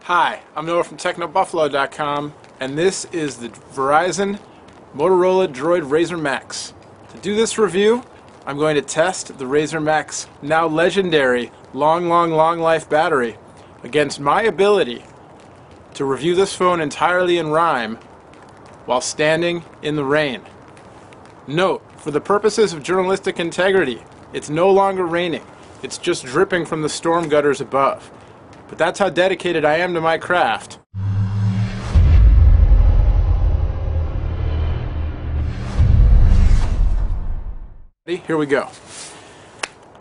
Hi, I'm Noah from TechnoBuffalo.com, and this is the Verizon Motorola Droid Razr Maxx. To do this review, I'm going to test the Razr Maxx now legendary long life battery against my ability to review this phone entirely in rhyme while standing in the rain. Note, for the purposes of journalistic integrity, it's no longer raining. It's just dripping from the storm gutters above. But that's how dedicated I am to my craft. Here we go.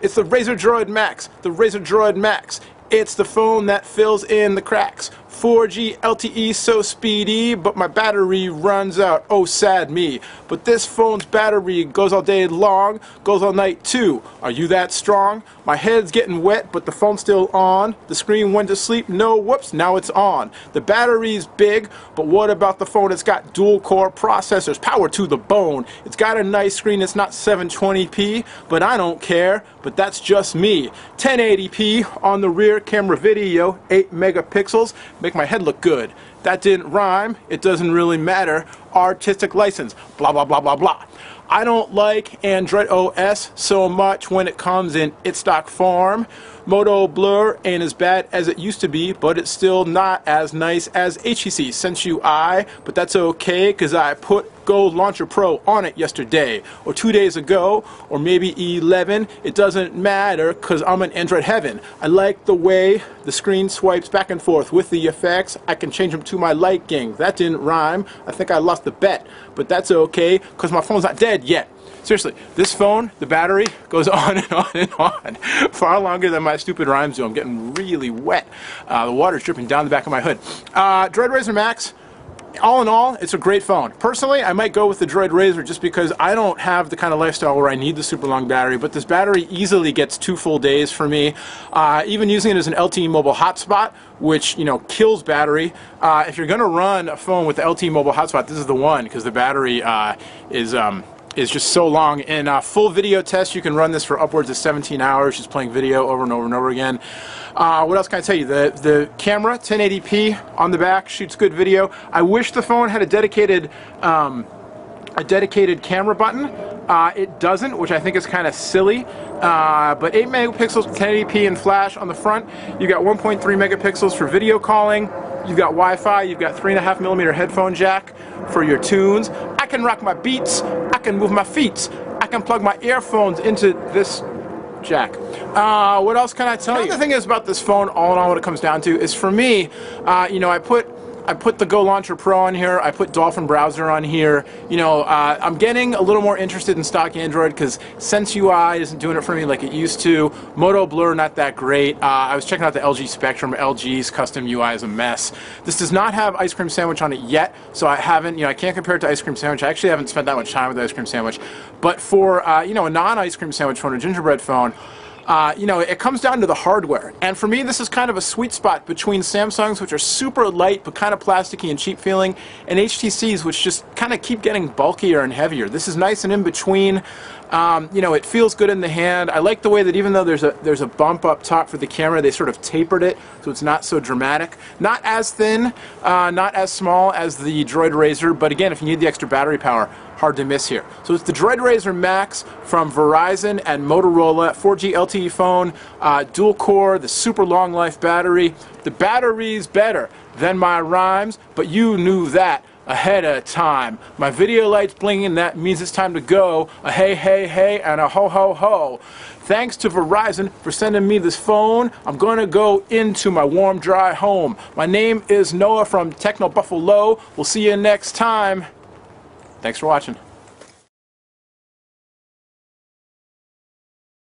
It's the Razr Droid Maxx, the Razr Droid Maxx. It's the phone that fills in the cracks. 4G LTE so speedy, but my battery runs out. Oh, sad me. But this phone's battery goes all day long, goes all night too. Are you that strong? My head's getting wet, but the phone's still on. The screen went to sleep. No, whoops, now it's on. The battery's big, but what about the phone? It's got dual-core processors, power to the bone. It's got a nice screen. It's not 720p, but I don't care. But that's just me. 1080p on the rear camera video, 8 megapixels. Make my head look good. That didn't rhyme. It doesn't really matter. Artistic license. Blah, blah, blah, blah, blah. I don't like Android OS so much when it comes in its stock form. Moto Blur ain't as bad as it used to be, but it's still not as nice as HTC Sense UI, but that's okay, because I put Go Launcher Pro on it yesterday, or 2 days ago, or maybe 11. It doesn't matter, because I'm in Android heaven. I like the way the screen swipes back and forth with the effects. I can change them to my liking. That didn't rhyme. I think I lost the bet, but that's okay, because my phone's not dead yet. Seriously, this phone, the battery, goes on and on and on. Far longer than my stupid rhymes do. I'm getting really wet. The water's dripping down the back of my hood. Droid Razr Maxx, all in all, it's a great phone. Personally, I might go with the Droid Razr just because I don't have the kind of lifestyle where I need the super long battery, but this battery easily gets 2 full days for me. Even using it as an LTE mobile hotspot, which, you know, kills battery. If you're going to run a phone with the LTE mobile hotspot, this is the one, because the battery is just so long. In a full video test, you can run this for upwards of 17 hours, just playing video over and over and over again. What else can I tell you? The camera, 1080p on the back, shoots good video. I wish the phone had a dedicated camera button. It doesn't, which I think is kind of silly. But 8 megapixels, 1080p and flash on the front. You've got 1.3 megapixels for video calling. You've got Wi-Fi. You've got 3.5mm headphone jack for your tunes. I can rock my beats. I can move my feet. I can plug my earphones into this jack. What else can I tell you? The thing is about this phone, all in all, what it comes down to is, for me, you know, I put the Go Launcher Pro on here. I put Dolphin Browser on here. You know, I'm getting a little more interested in stock Android because Sense UI isn't doing it for me like it used to. Moto Blur, not that great. I was checking out the LG Spectrum. LG's custom UI is a mess. This does not have Ice Cream Sandwich on it yet, so I haven't, you know, I can't compare it to Ice Cream Sandwich. I actually haven't spent that much time with Ice Cream Sandwich. But for, you know, a non-Ice Cream Sandwich phone, a gingerbread phone, you know, it comes down to the hardware. And for me, this is kind of a sweet spot between Samsungs, which are super light but kind of plasticky and cheap feeling, and HTCs, which just kind of keep getting bulkier and heavier. This is nice and in between. You know, it feels good in the hand. I like the way that even though there's a bump up top for the camera, they sort of tapered it so it's not so dramatic. Not as thin, not as small as the Droid Razr, but again, if you need the extra battery power, hard to miss here. So it's the Droid Razr Maxx from Verizon and Motorola, 4G LTE phone, dual core, the super long life battery. The battery's better than my rhymes, but you knew that ahead of time. My video light's blinking, that means it's time to go. A hey, hey, hey, and a ho, ho, ho. Thanks to Verizon for sending me this phone. I'm gonna go into my warm, dry home. My name is Noah from TechnoBuffalo. We'll see you next time. Thanks for watching.